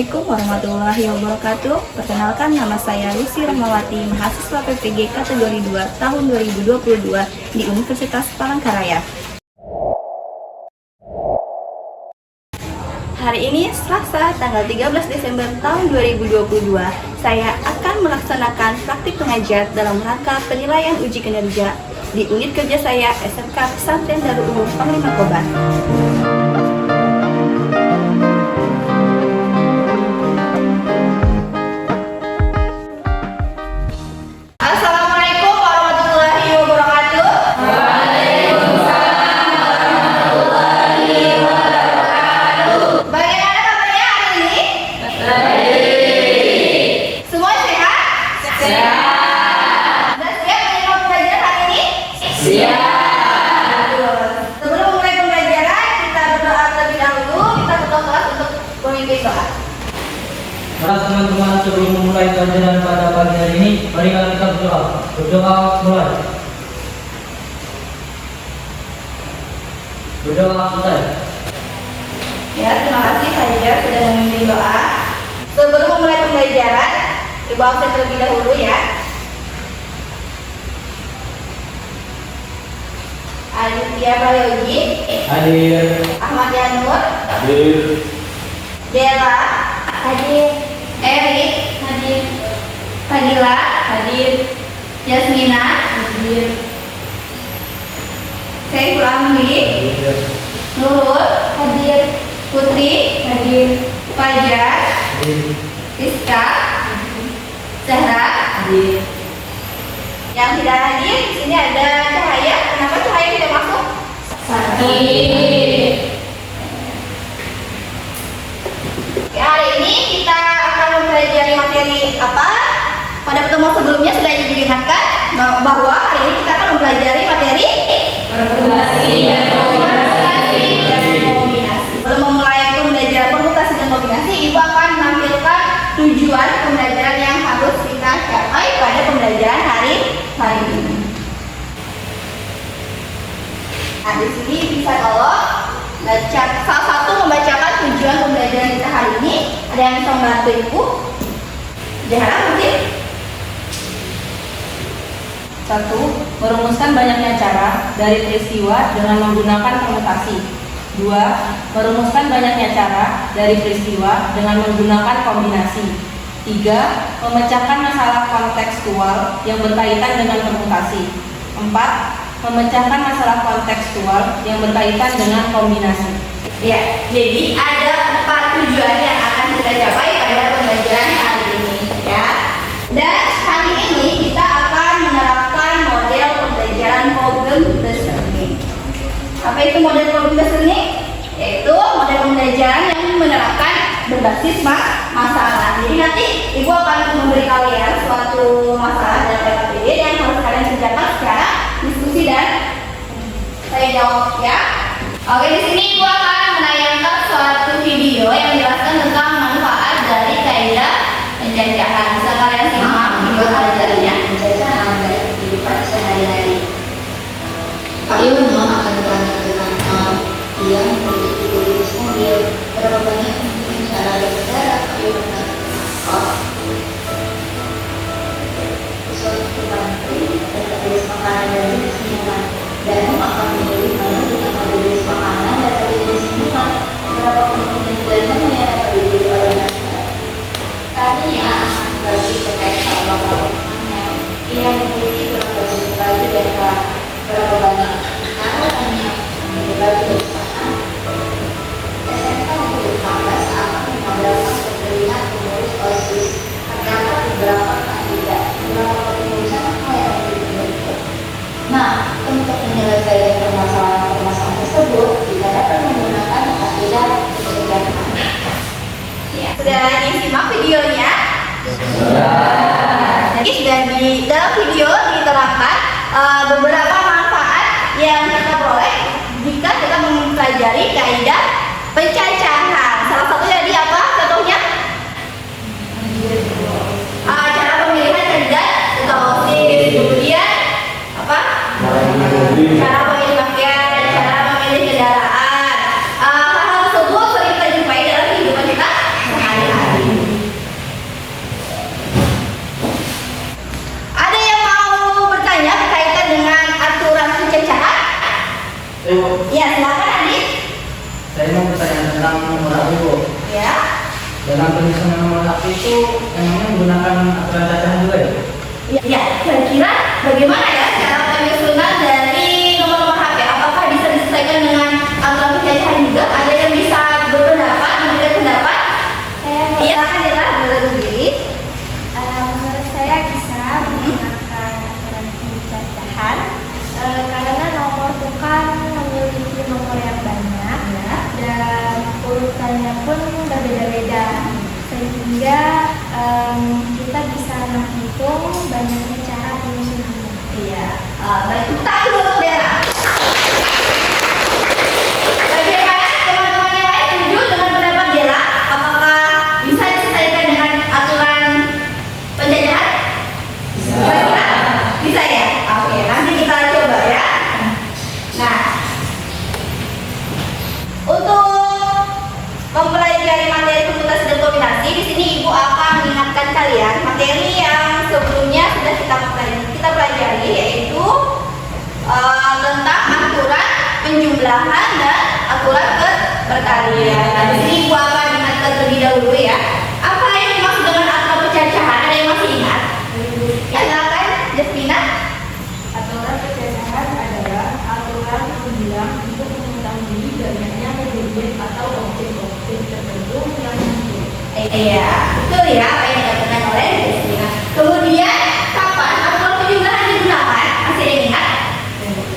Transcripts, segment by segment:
Assalamualaikum warahmatullahi wabarakatuh. Perkenalkan, nama saya Lucy Rahmawati, mahasiswa PPG kategori 2 tahun 2022 di Universitas Palangkaraya. Hari ini Selasa tanggal 13 Desember tahun 2022, saya akan melaksanakan praktik pengajar dalam rangka penilaian uji kinerja di unit kerja saya SMK Pesantren Darul Ulum Panglima Kobar. Assalamualaikum warahmatullahi wabarakatuh. Waalaikumsalam warahmatullahi wabarakatuh. Bagaimana kabarnya hari ini? Baik. Semua sehat? Sehat. Dan siap menerima pembelajaran hari ini? Siap. Sebelum mulai pembelajaran, kita berdoa terlebih dahulu. Kita berdoa kelas untuk memimpin doa. Para teman-teman, sebelum memulai pelajaran pada pagi hari ini, mari kita berdoa. Berdoa mulai. Berdoa selesai. Ya, terima kasih Fajar sudah memimpin doa. Sebelum memulai pembelajaran, Ibu absen terlebih dahulu ya. Aditya Prayogi, Hadir. Ahmad Yanur, Hadir. Dela, hadir. Erik, hadir. Fadila, hadir. Yasmina, hadir. Saiful Amri, Nurul, hadir. Putri, hadir. Fajar, Hadir. Rizka, Zahra, hadir. Yang tidak hadir di sini ada Cahaya. Kenapa Cahaya tidak masuk? Sakit. Ya, hari ini kita akan mempelajari materi apa? Pada pertemuan sebelumnya sudah diingatkan bahwa hari ini kita akan mempelajari materi permutasi dan kombinasi. Sebelum memulai pembelajaran permutasi dan kombinasi, Ibu akan menampilkan tujuan pembelajaran yang harus kita capai pada pembelajaran hari ini. Nah, di sini bisa tolong baca salah satu membacakan tujuan pembelajaran kita hari ini. Ada yang bisa membantu Ibu? Zahra mungkin? 1. Merumuskan banyaknya cara dari peristiwa dengan menggunakan permutasi. 2. Merumuskan banyaknya cara dari peristiwa dengan menggunakan kombinasi. 3. Memecahkan masalah kontekstual yang berkaitan dengan permutasi. 4. Memecahkan masalah kontekstual yang berkaitan dengan kombinasi. Ya, jadi ada 4 tujuan yang akan kita capai pada pembelajaran hari ini, ya. Dan hari ini kita akan menerapkan model pembelajaran problem listening. Apa itu model problem listening? Yaitu model pembelajaran yang menerapkan berbasis masalah. Jadi nanti Ibu akan memberi kalian suatu masalah dalam PKPD yang harus kalian kerjakan secara diskusi dan saya jawab, ya. Oke, di sini Ibu akan menayangkan suatu video yang menjelaskan tentang manfaat dari kaidah penjajahan. Bisa kalian simak video pelajarannya. Penjajahan dari kehidupan sehari-hari. Pak Yono akan bertanya tentang hal yang memiliki jenis mobil. Berapa banyak mungkin cara berkendara Pak Yono? Suatu pantry dan jenis makanan dan jenis minuman. Dan akan memilih mana tentang jenis makanan dan jenis minuman. Berapa kemungkinan belanja yang dapat dibeli oleh masyarakat? Tadinya akan bagi terkait sama makanan yang memiliki berapa baju dan berapa banyak cara hanya berbagi bersama. SMK untuk 15 akan mengadakan pemilihan pengurus OSIS terdapat beberapa kandidat, beberapa pengurusan apa yang dibentuk. Nah, untuk menyelesaikan permasalahan tersebut, kita dapat menggunakan kaidah penjajahan. Ya, sudah disimak videonya? Jadi sudah di dalam video diterangkan beberapa manfaat yang kita peroleh jika kita mempelajari kaidah pencacahan. Salah satunya tadi apa? Contohnya? Cara pemilihan kandidat atau OSIS, kemudian apa? Cara memilih pakaian, cara memilih kendaraan. Hal-hal tersebut sering kita jumpai dalam kehidupan kita sehari-hari. Ya. Dalam penyusunan nomor HP itu emangnya menggunakan aturan cacahan juga ya? Ya, kira-kira bagaimana ya cara penyusunan dari nomor-nomor HP? Apakah bisa disesuaikan dengan aturan percacahan juga? Ada yang bisa berpendapat, memberikan pendapat? Iya, adalah sendiri. Menurut saya bisa menggunakan aturan pencacahan karena nomor bukan memiliki nomor yang banyak dan urutannya pun berbeda-beda sehingga kita bisa menghitung banyaknya cara penyusunannya. Iya. Baik, kita dulu ya. Bagaimana teman-teman yang lain setuju dengan pendapat Dela? Apakah bisa disesuaikan dengan aturan penjajahan? Bisa. Bisa ya? Oke, nanti kita coba ya. Nah, untuk mempelajari materi permutasi dan kombinasi, di sini Ibu akan mengingatkan kalian materi yang sebelumnya sudah kita pelajari, yaitu tentang aturan penjumlahan dan aturan perkalian. Nah, di sini Ibu akan ingatkan terlebih dahulu ya. Apa yang dimaksud dengan aturan percacahan? Ada yang masih ingat? Ya, silakan, Jasmina. Aturan percacahan adalah aturan pembilang untuk mengetahui banyaknya kejadian atau objek-objek tertentu yang muncul. Iya, betul ya apa yang dikatakan oleh Jasmina. Kemudian kapan aturan penjumlahan digunakan? Masih ada yang ingat?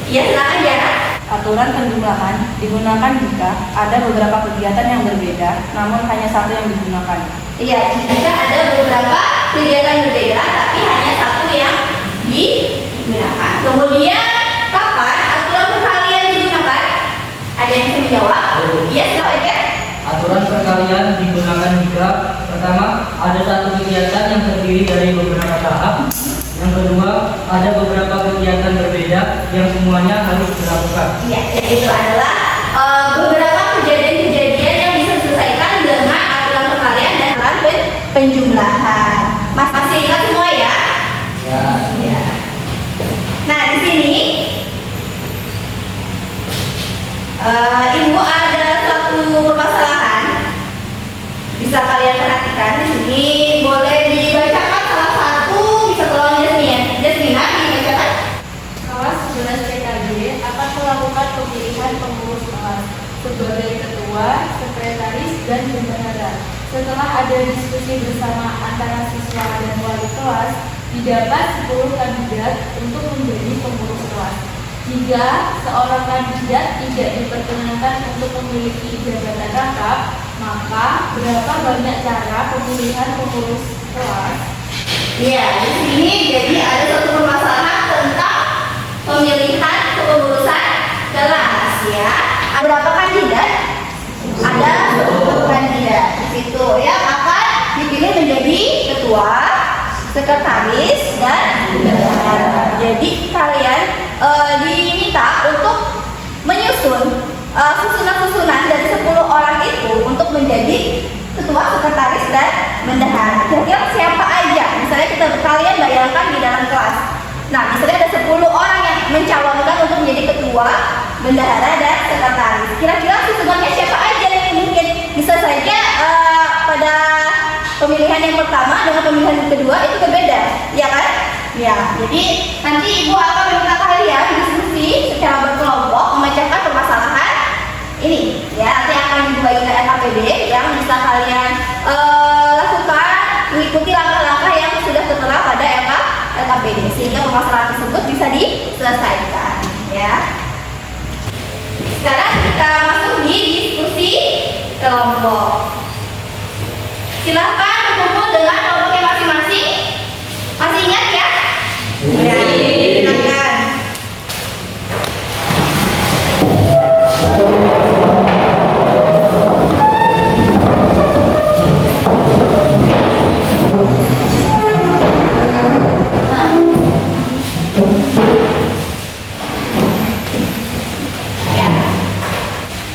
Iya, silakan Jana. Aturan penjumlahan digunakan jika ada beberapa kegiatan yang berbeda, namun hanya satu yang digunakan. Iya, jika ada beberapa kegiatan berbeda, tapi hanya satu yang digunakan. Kemudian kapan aturan perkalian digunakan? Ada yang bisa menjawab? Iya, silakan. Aturan perkalian digunakan jika pertama ada satu kegiatan yang terdiri dari beberapa tahap. Yang kedua, ada beberapa kegiatan berbeda yang semuanya harus dilakukan. Iya, jadi itu adalah beberapa kejadian-kejadian yang bisa diselesaikan dengan aturan perkalian dan aturan penjumlahan. Masih ingat semua ya? Ya. Iya. Nah, di sini Ibu ada satu permasalahan. Bisa kalian perhatikan di sini. Boleh dibacakan salah satu, bisa tolong Jasmina dibacakan. Kelas 11 PKG akan melakukan pemilihan pengurus kelas sebagai ketua, sekretaris, dan bendahara. Setelah ada diskusi bersama antara siswa dan wali kelas, didapat 10 kandidat untuk menjadi pengurus kelas. Jika seorang kandidat tidak diperkenankan untuk memiliki jabatan rangkap, maka berapa banyak cara pemilihan pengurus kelas? Iya, di sini jadi ada satu permasalahan tentang pemilihan kepengurusan kelas ya. Ada berapa kandidat? Ada 10 kandidat di situ yang akan dipilih menjadi ketua, sekretaris, dan bendahara. Jadi kalian diminta untuk menyusun susunan-susunan dari 10 orang itu untuk menjadi ketua, sekretaris, dan bendahara. Kira-kira siapa aja? Misalnya kalian bayangkan di dalam kelas. Nah, misalnya ada 10 orang yang mencalonkan untuk menjadi ketua, bendahara, dan sekretaris. Kira-kira susunannya siapa aja yang mungkin bisa saja pada pemilihan yang pertama dengan pemilihan yang kedua itu berbeda, ya kan? Ya, jadi nanti Ibu akan meminta kalian diskusi secara berkelompok memecahkan permasalahan ini. Ya, nanti akan dibagikan LKPD yang bisa kalian lakukan, mengikuti langkah-langkah yang sudah tertera pada LKPD sehingga permasalahan tersebut bisa diselesaikan. Ya. Sekarang kita masuk di diskusi kelompok. Silahkan berkumpul dengan kelompoknya masing-masing. Masih ingat ya? Ya, silakan. Ya.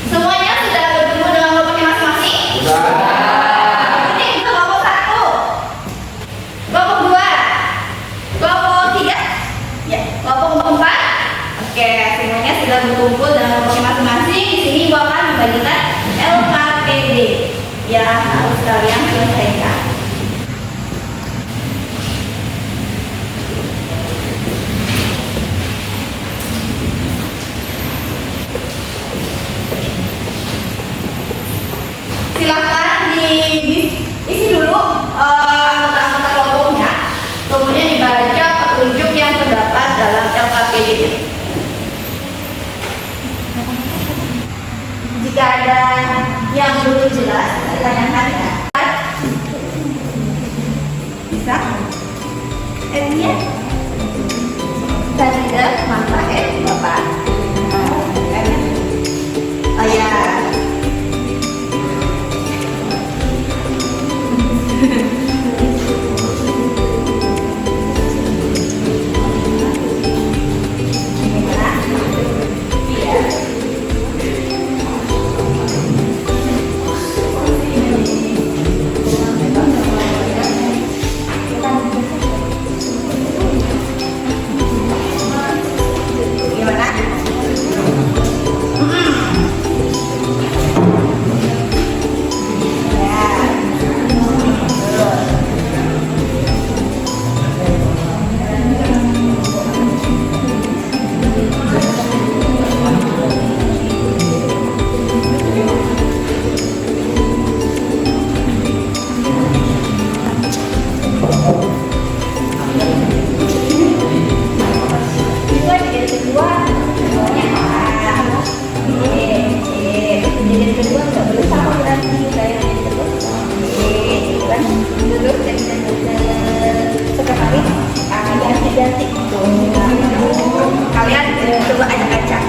Semuanya sudah bertemu dengan kelompoknya masing-masing? Ini kelompok 1, kelompok 2, kelompok 3, ya, kelompok 4. Oke, semuanya sudah berkumpul dengan kelompoknya masing-masing. Di sini Ibu akan membagikan LKPD. yang harus kalian selesaikan. Silakan diisi dulu anggota-anggota kelompoknya, kemudian dibaca petunjuk yang terdapat dalam LKPD. Jika ada yang belum jelas, ditanyakan ya. Bisa? Iya. Bisa tidak? Mantap Bapak. Oh ya. Kalian coba acak-acak.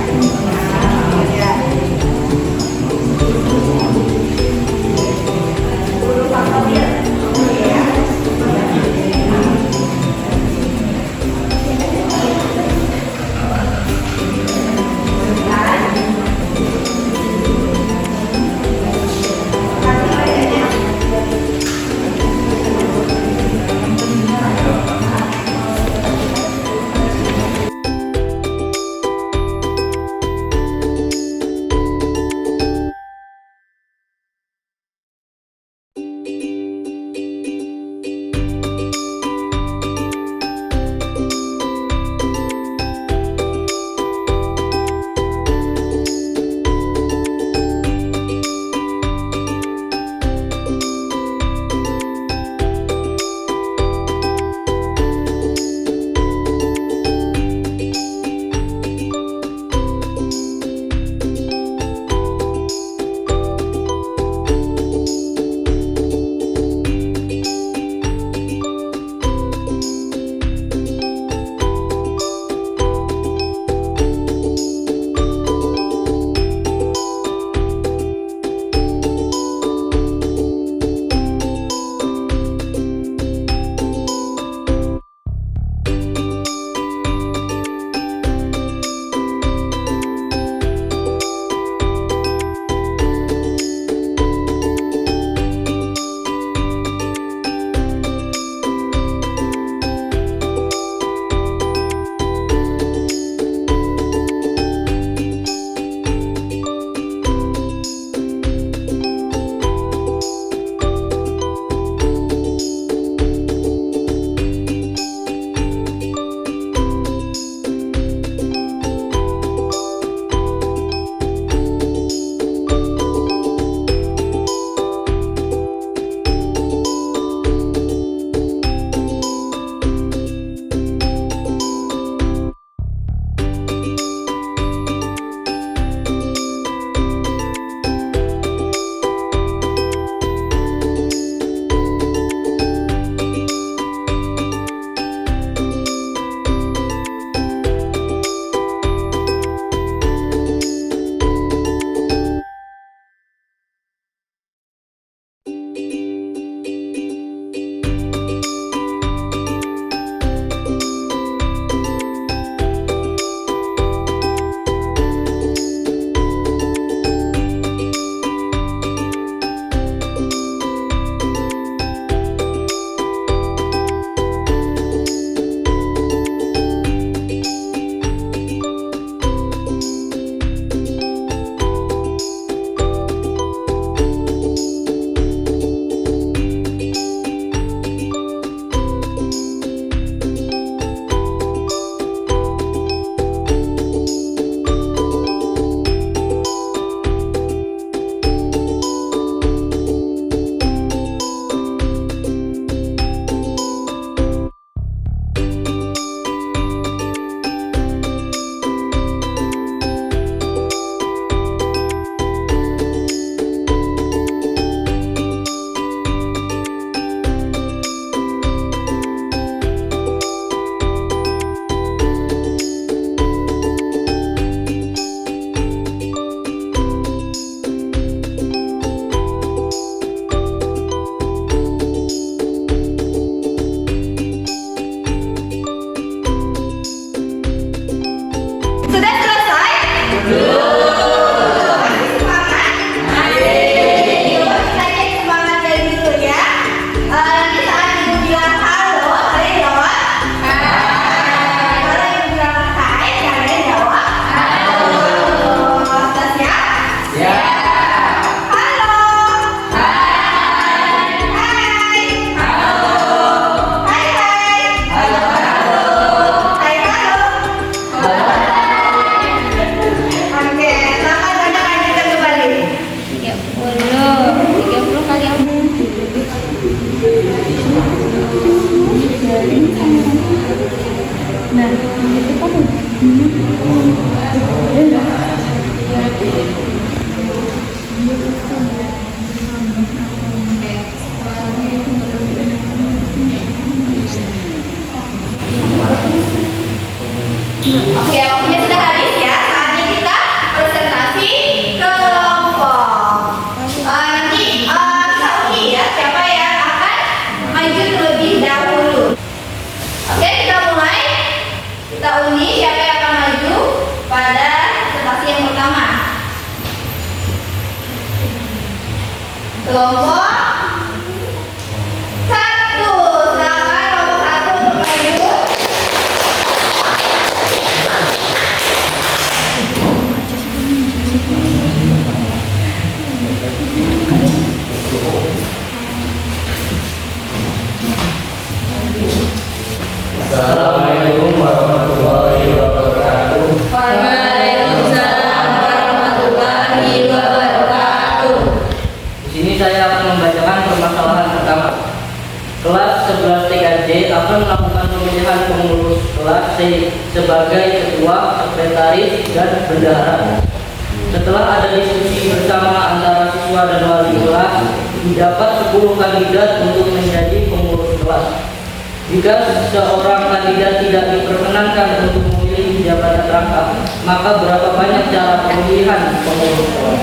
Kelompok 1. Silakan kelompok 1 untuk maju. Assalamualaikum warahmatullahi wabarakatuh. Waalaikumsalam warahmatullahi wabarakatuh. Di sini saya akan membacakan permasalahan pertama. Kelas 11 TKJ akan melakukan pemilihan pengurus kelas C sebagai ketua, sekretaris, dan bendahara. Setelah ada diskusi bersama antara siswa dan wali kelas, didapat 10 kandidat untuk menjadi pengurus kelas. Jika seorang kandidat tidak diperkenankan untuk memilih jabatan rangkap, maka berapa banyak cara pemilihan pengurus kelas?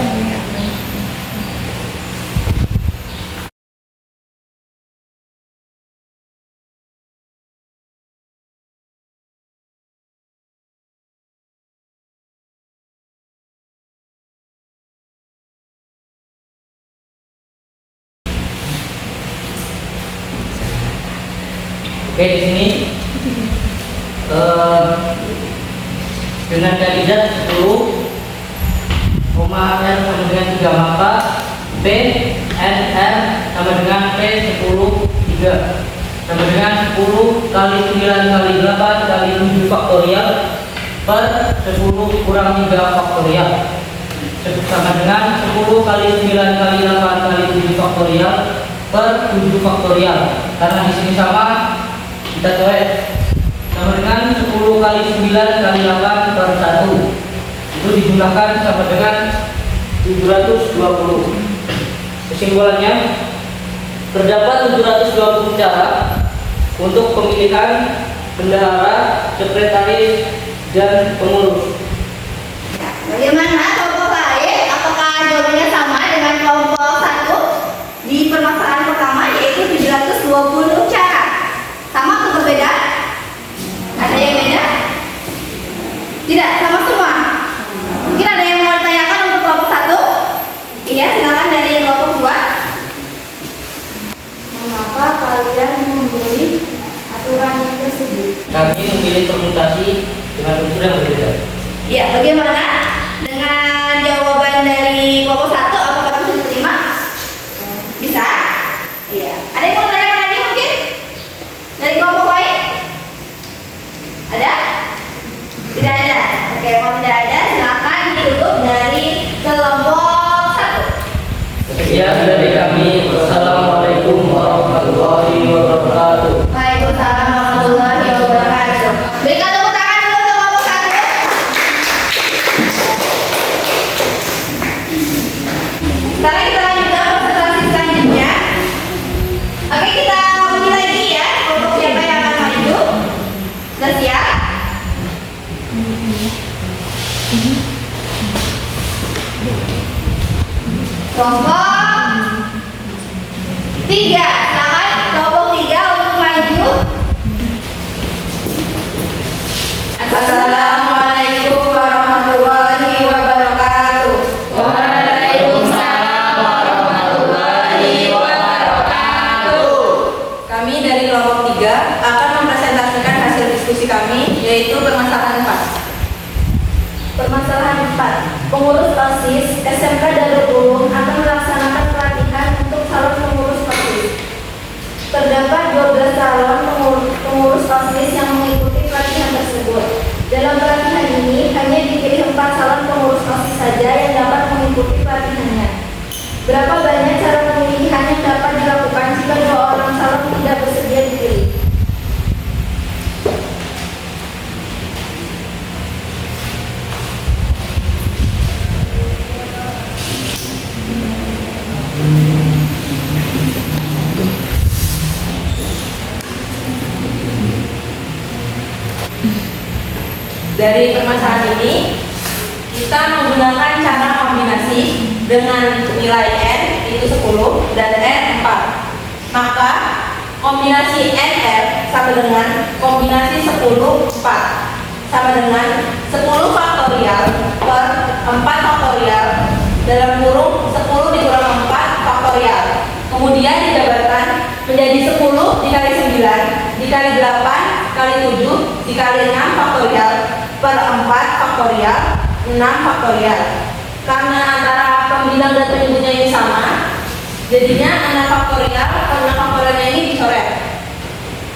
Oke, di sini dengan kandidat 10, koma R sama dengan 3, maka P N R sama dengan P 10 3 sama dengan 10 kali 9 kali 8 kali 7 faktorial per 10 kurang 3 faktorial sama dengan 10 kali 9 kali 8 kali 7 faktorial per 7 faktorial. Karena di sini sama, kita coret sama dengan 10 kali 9 kali 8 per 1. Itu dijumlahkan sama dengan 720. Kesimpulannya, terdapat 720 cara untuk pemilihan bendahara, sekretaris, dan pengurus. Bagaimana kelompok lain? Apakah jawabannya sama dengan kelompok 1 di permasalahan pertama, yaitu 720 cara? Sama atau berbeda? Ada yang beda? Tidak, sama semua. Mungkin ada yang mau ditanyakan untuk kelompok 1? Iya, silakan dari kelompok 2. Mengapa kalian memilih aturan tersebut? Kami memilih permutasi dengan unsur yang berbeda. Ya, bagaimana dengan jawaban dari kelompok 1? Apakah bisa diterima? Bisa? Iya. Ada yang mau tanyakan lagi mungkin? Dari kelompok lain? Ada? Tidak ada. Oke, kalau tidak ada, silakan ditutup dari kelompok 1. Sekian dari kami. Wassalamualaikum warahmatullahi wabarakatuh. Waalaikumsalam warahmatullahi wabarakatuh. Berikan tepuk tangan dulu untuk kelompok 1. Sekarang kita lanjutkan presentasi selanjutnya. Oke, kita ulangi lagi ya untuk siapa yang akan maju. Sudah siap? Kelompok 3, silakan kelompok 3 untuk maju. Assalamualaikum warahmatullahi wabarakatuh. Waalaikumsalam warahmatullahi wabarakatuh. Kami dari kelompok 3 akan mempresentasikan hasil diskusi kami, yaitu permasalahan 4. Permasalahan 4. Pengurus OSIS SMK Darul Ulum akan melaksanakan pelatihan untuk calon pengurus OSIS. Terdapat 12 calon pengurus OSIS yang mengikuti pelatihan tersebut. Dalam pelatihan ini hanya dipilih 4 calon pengurus OSIS saja yang dapat mengikuti pelatihannya. Berapa banyak cara pemilihan yang dapat dilakukan jika 2 orang calon tidak bersedia dipilih? Dari permasalahan ini, kita menggunakan cara kombinasi dengan nilai N itu 10 dan R 4. Maka kombinasi NR sama dengan kombinasi 10 4 sama dengan 10 faktorial per 4 faktorial dalam kurung 10 dikurang 4 faktorial Kemudian dijabarkan menjadi 10 dikali 9 dikali 8 kali 7 dikali 6 faktorial per 4 faktorial 6 faktorial. Karena antara pembilang dan penyebutnya ini sama, jadinya 6 faktorial per 6 faktorialnya ini dicoret.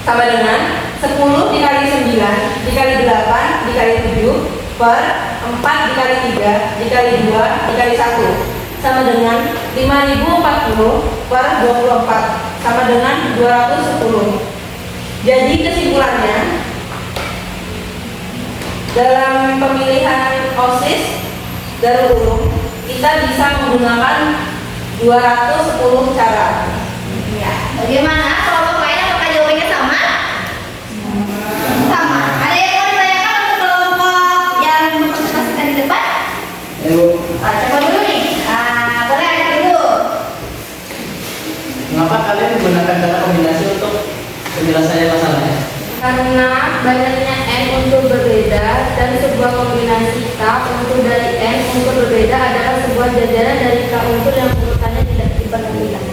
Sama dengan 10 dikali 9 dikali 8 dikali 7 per 4 dikali 3 dikali 2 dikali 1 sama dengan 5040 per 24 sama dengan 210. Jadi kesimpulannya, dalam pemilihan OSIS Darul Ulum kita bisa menggunakan 210 cara. Ya, bagaimana? Kelompok lain apakah jawabannya sama? Sama. Ada yang mau ditanyakan untuk kelompok yang mempresentasikan di depan? Coba dulu nih. Boleh ada dulu. Mengapa kalian menggunakan cara kombinasi untuk penjelasannya masalahnya? Karena banyaknya N unsur berbeda dan sebuah kombinasi K unsur dari N unsur berbeda adalah sebuah jajaran dari K unsur yang urutannya tidak diperhatikan.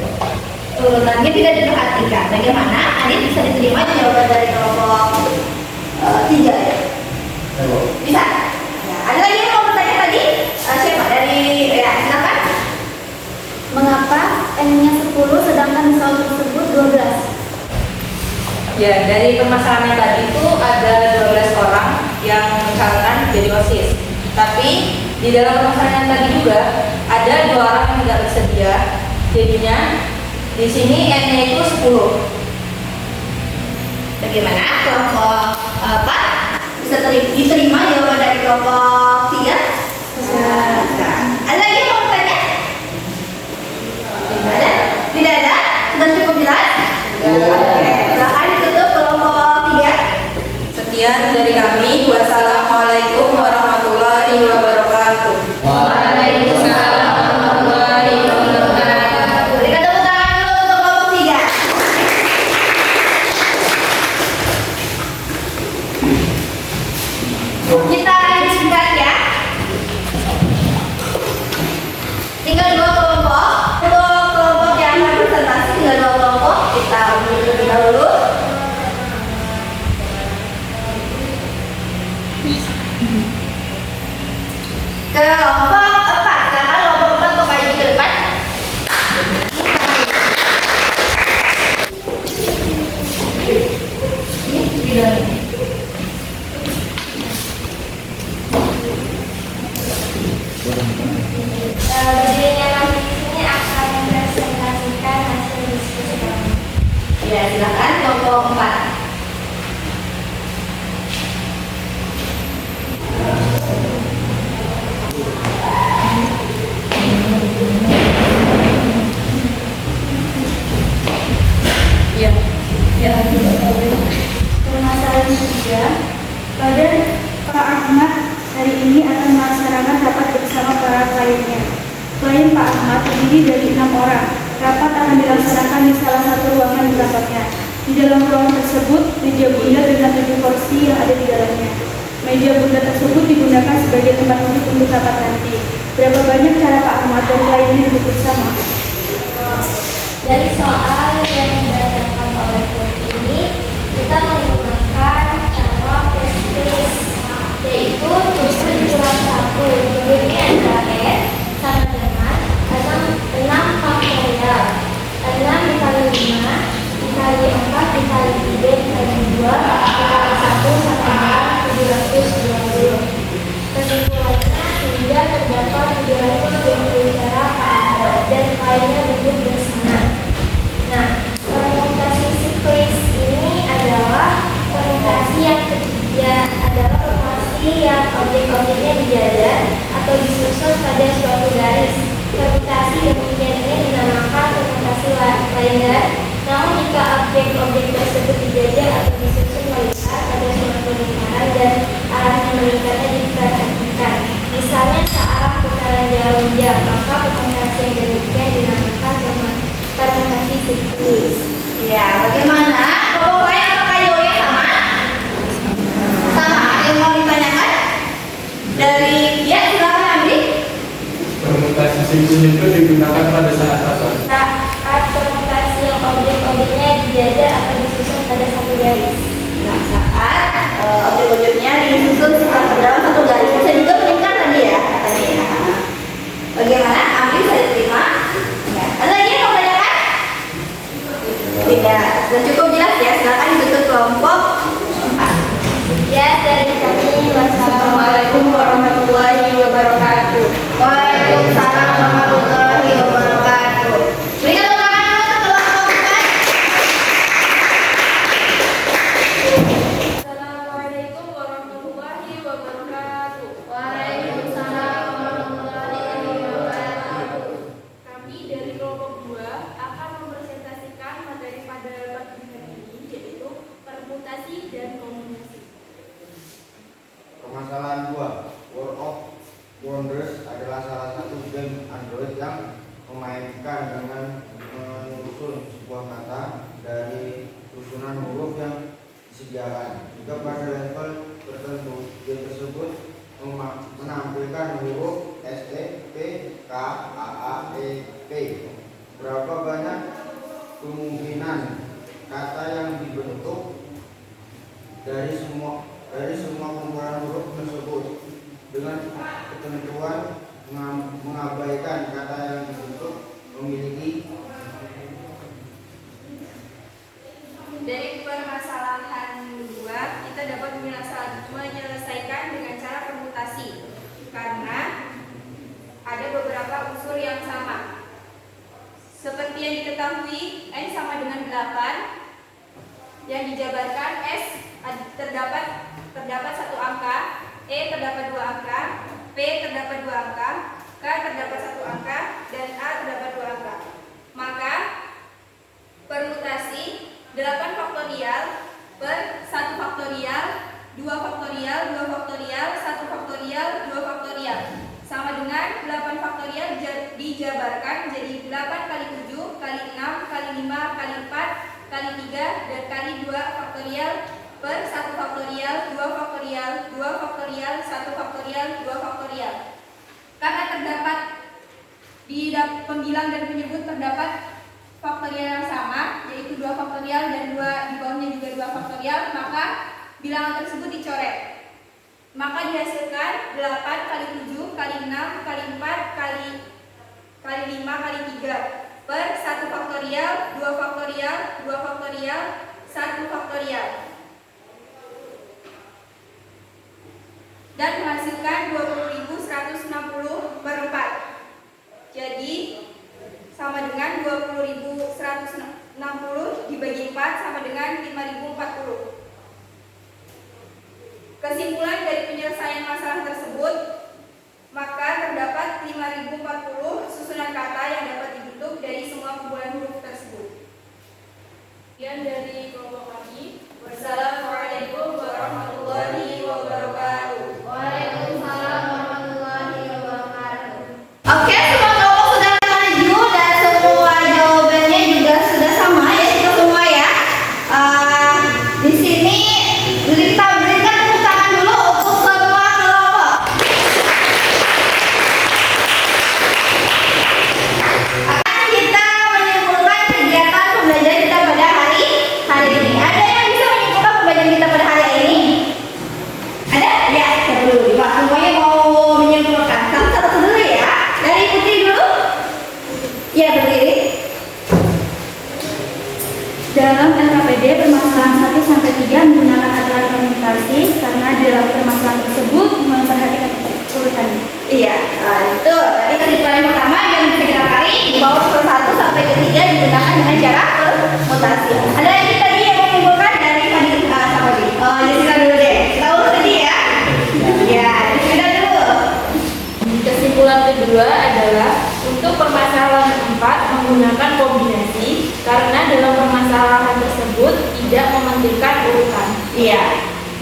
Urutannya tidak diperhatikan. Bagaimana? Ini bisa diterima jawaban dari kelompok 3 ya? Bisa? Ya. Ada lagi yang mau bertanya tadi? Siapa? Dari ya, silakan. Mengapa N-nya 10 sedangkan soal tersebut 12? Ya, dari permasalahan yang tadi itu ada 12 orang yang mencalonkan jadi OSIS. Tapi di dalam permasalahan yang tadi juga ada 2 orang yang tidak bersedia. Jadinya di sini N-nya itu 10. Bagaimana? Kelompok 4 bisa diterima jawaban dari kelompok 3? Ada lagi yang mau bertanya? Tidak ada? Tidak ada? Sudah cukup jelas? Oke, silakan ditutup kelompok 3. Sekian dari kami. Wassalamualaikum warahmatullahi wabarakatuh. Waalaikumsalam warahmatullahi wabarakatuh. Berikan tepuk tangan dulu untuk kelompok 3. Kita lanjutkan ya. Tinggal 2 kelompok. Untuk kelompok yang akan presentasi tinggal 2 kelompok. Kita unjuk terlebih dahulu. Kelompok 4. Silakan kelompok 4 untuk maju ke depan. Berdirinya nanti di sini akan mempresentasikan hasil diskusi kami. Ya, silakan kelompok 4. Ya. Ya. Permasalahan ketiga, pada Pak Ahmad hari ini akan melaksanakan rapat bersama para kliennya. Klien Pak Ahmad terdiri dari 6 orang. Rapat akan dilaksanakan di salah satu ruangan di kantornya. Di dalam ruangan tersebut, meja bunda dengan 7 kursi yang ada di dalamnya. Meja bunda tersebut digunakan sebagai tempat duduk untuk rapat nanti. Berapa banyak cara Pak Ahmad dan kliennya duduk bersama? Dari soal yang didatangkan oleh klien ini, kita menggunakan cara prestis, yaitu tujuh kurang 1. Ini adalah N sama dengan 6 faktorial. 6 dikali 5 dikali 4 dikali 3 dikali 2 dikali 1 sama dengan 720. Kesimpulannya, sehingga terdapat 720 cara Pak Ahmad dan kliennya duduk bersama. Nah, permutasi siklis ini adalah permutasi yang ketiga, adalah permutasi yang objek-objeknya dijajar atau disusun pada suatu garis. Permutasi demikian ini dinamakan permutasi linear. Namun jika objek-objek tersebut dijajar atau disusun melihat pada suatu lingkaran dan arahnya melingkarnya diperhatikan, misalnya searah putaran jarum jam, maka permutasi yang demikian dinamakan permutasi siklis. Ya, bagaimana? Kelompok lain apakah jawabannya sama? Sama. Ada yang mau ditanyakan? Dari ya, silakan Andri. Permutasi siklis itu digunakan pada saat apa? Saat permutasi Beda. Sudah cukup jelas ya. Silakan ditutup kelompok 4. Ya, dari kami. Wassalamualaikum warahmatullahi wabarakatuh. Waalaikumsalam warahmatullahi wabarakatuh. Berikan tepuk tangan dulu untuk kelompok 4. Assalamualaikum warahmatullahi wabarakatuh. Waalaikumsalam warahmatullahi wabarakatuh. Kami dari kelompok 2 akan mempresentasikan materi pada pagi hari ini, yaitu permutasi dan kombinasi. Permasalahan 2. World of Wonders adalah salah satu game Android yang memainkan dengan menyusun sebuah kata dari susunan huruf yang disediakan. Jika pada level tertentu, game tersebut menampilkan huruf S, E, P, K, A, A, E, P. Berapa banyak kemungkinan kata yang dibentuk dari semua kumpulan huruf tersebut, dengan ketentuan mengabaikan kata yang dibentuk memiliki. Dari permasalahan 2, kita dapat menyelesaikan dengan cara permutasi karena ada beberapa unsur yang sama. Seperti yang diketahui, N sama dengan 8, yang dijabarkan S terdapat 1 angka, E terdapat 2 angka, P terdapat 2 angka, K terdapat 1 angka, dan A terdapat 2 angka. Maka permutasi 8 faktorial per 1 faktorial, 2 faktorial, 2 faktorial, 1 faktorial, 2 faktorial sama dengan 8 faktorial dijabarkan menjadi 8 kali 7 kali 6 kali 5 kali 4 kali 3 dan kali 2 faktorial per 1 faktorial, 2 faktorial, 2 faktorial, 1 faktorial, 2 faktorial. Karena terdapat di pembilang dan penyebut terdapat faktorial yang sama, yaitu 2 faktorial dan 2 di bawahnya juga 2 faktorial, maka bilangan tersebut dicoret. Maka dihasilkan 8 kali 7 kali 6 kali 4 kali 5 kali 3 per 1 faktorial, 2 faktorial, 2 faktorial, 1 faktorial. Dan menghasilkan 20.160 per 4. Jadi sama dengan 20.160 dibagi 4 sama dengan 5.040. Kesimpulan dari penyelesaian masalah tersebut, maka terdapat 5.040 susunan kata yang dapat dibentuk dari semua kumpulan huruf tersebut. Sekian dari kelompok kami. Wassalamualaikum warahmatullahi wabarakatuh. Waalaikumsalam warahmatullahi wabarakatuh. Oke, semua kelompok sudah maju dan semua jawabannya juga sudah sama ya, kita semua ya. Di sini kita berikan tepuk tangan dulu untuk semua kelompok. Akan kita menyimpulkan kegiatan pembelajaran kita pada hari ini. Ada yang bisa menyimpulkan pembelajaran kita pada hari ini? Ada? Ya, siapa dulu? Pak, semuanya mau menyimpulkan. Kamu satu dulu ya. Dari Putri dulu. Ya, berdiri. Dalam LKPD permasalahan 1 sampai 3 menggunakan aturan permutasi karena di dalam permasalahan tersebut memperhatikan urutannya. Iya, betul. Tadi kesimpulan yang pertama yang bisa kita tarik bahwa unsur 1 sampai ke 3 digunakan dengan cara permutasi. Ada lagi tadi yang menyimpulkan dari tadi sama di. Oh, Jessica dulu deh. Kita urus tadi ya. Ya, Jessica dulu. Kesimpulan kedua adalah untuk permasalahan 4 menggunakan kombinasi karena dalam permasalahan tersebut tidak mementingkan urutan. Iya,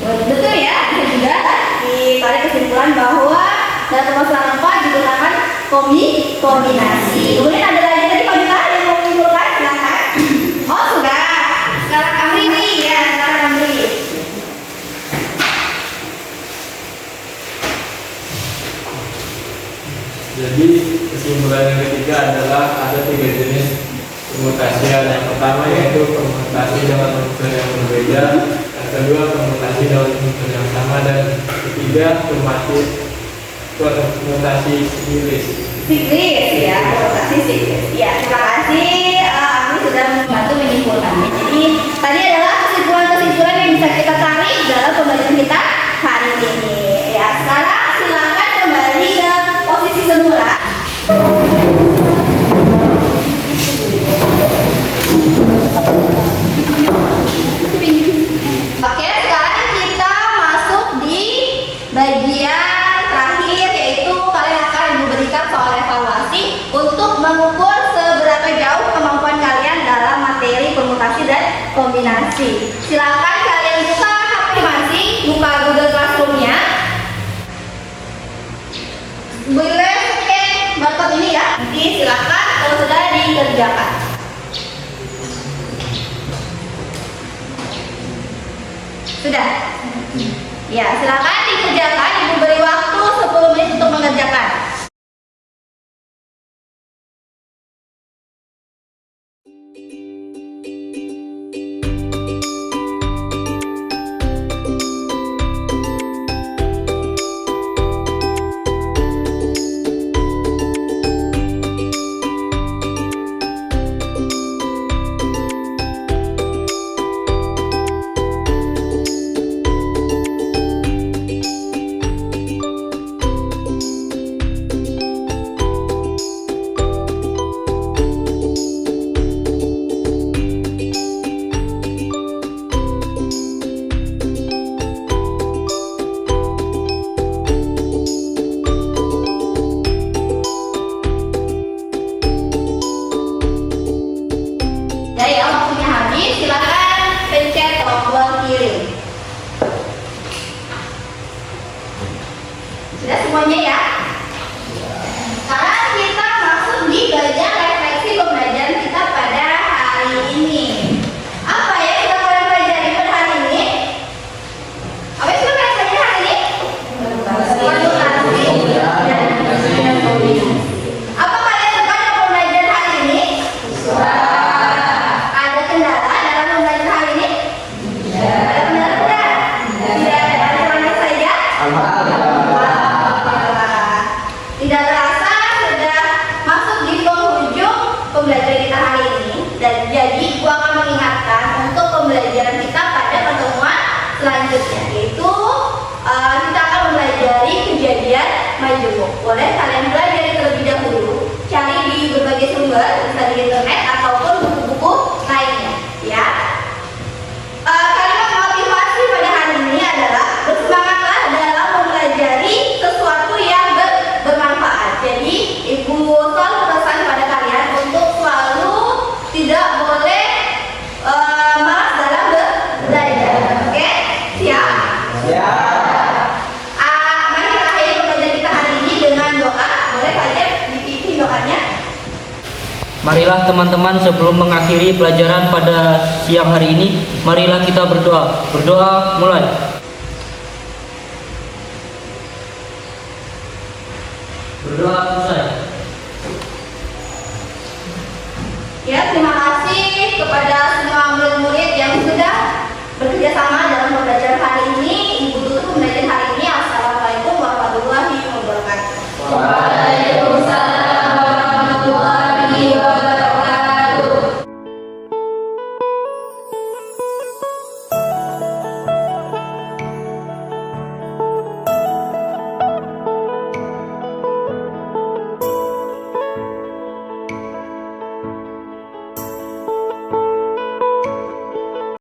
betul ya. Bisa juga ditarik kesimpulan bahwa dalam permasalahan 4 digunakan kombinasi. Kemudian ada lagi tadi Fadila yang mau menyimpulkan, silakan. Oh sudah. Sekarang Amri nih ya, sekarang Amri. Jadi kesimpulan yang ketiga adalah ada 3 jenis permutasian. Yang pertama yaitu permutasi dengan unsur yang berbeda, yang kedua permutasi dengan unsur yang sama, dan ketiga permutasi siklis. Siklis ya, permutasi siklis. Ya, terima kasih Amri sudah membantu menyimpulkannya. mengukur seberapa jauh kemampuan kalian dalam materi permutasi dan kombinasi. Silakan kalian buka HP masing, buka Google Classroom-nya. Boleh scan barcode ini ya. Nanti silakan kalau sudah dikerjakan. Sudah? Ya, silakan dikerjakan. Ibu beri waktu 10 menit untuk mengerjakan. Dari yang waktunya habis, silakan pencet tombol kirim. Sudah semuanya ya? Sekarang kita masuk di bagian refleksi pembelajaran kita pada hari ini. Apa ya kita mulai pelajari pada hari ini? Apa yang kita pelajari hari ini? Apa kalian suka dengan pembelajaran hari ini? Ada kendala dalam pembelajaran hari ini? Ada kendala tidak? Tidak ada kendala saja? Tidak terasa sudah masuk di penghujung pembelajaran kita hari ini. Dan jadi gua akan mengingatkan untuk pembelajaran kita pada pertemuan selanjutnya, yaitu kita akan mempelajari kejadian majemuk. Boleh kalian pelajari terlebih dahulu, cari di berbagai sumber, bisa di internet ataupun buku-buku lainnya, ya. Kalimat motivasi pada hari ini adalah bersemangatlah dalam mempelajari sesuatu yang bermanfaat. Jadi ibu selalu pesan pada kalian untuk selalu tidak boleh malas dalam belajar. Oke? Siap? Mari kita akhiri pembelajaran kita hari ini dengan doa. Boleh kalian dipimpin doanya? Marilah teman-teman, sebelum mengakhiri pelajaran pada siang hari ini, marilah kita berdoa. Berdoa mulai. Berdoa selesai. Ya, terima kasih kepada semua murid-murid yang sudah bekerja sama dalam pembelajaran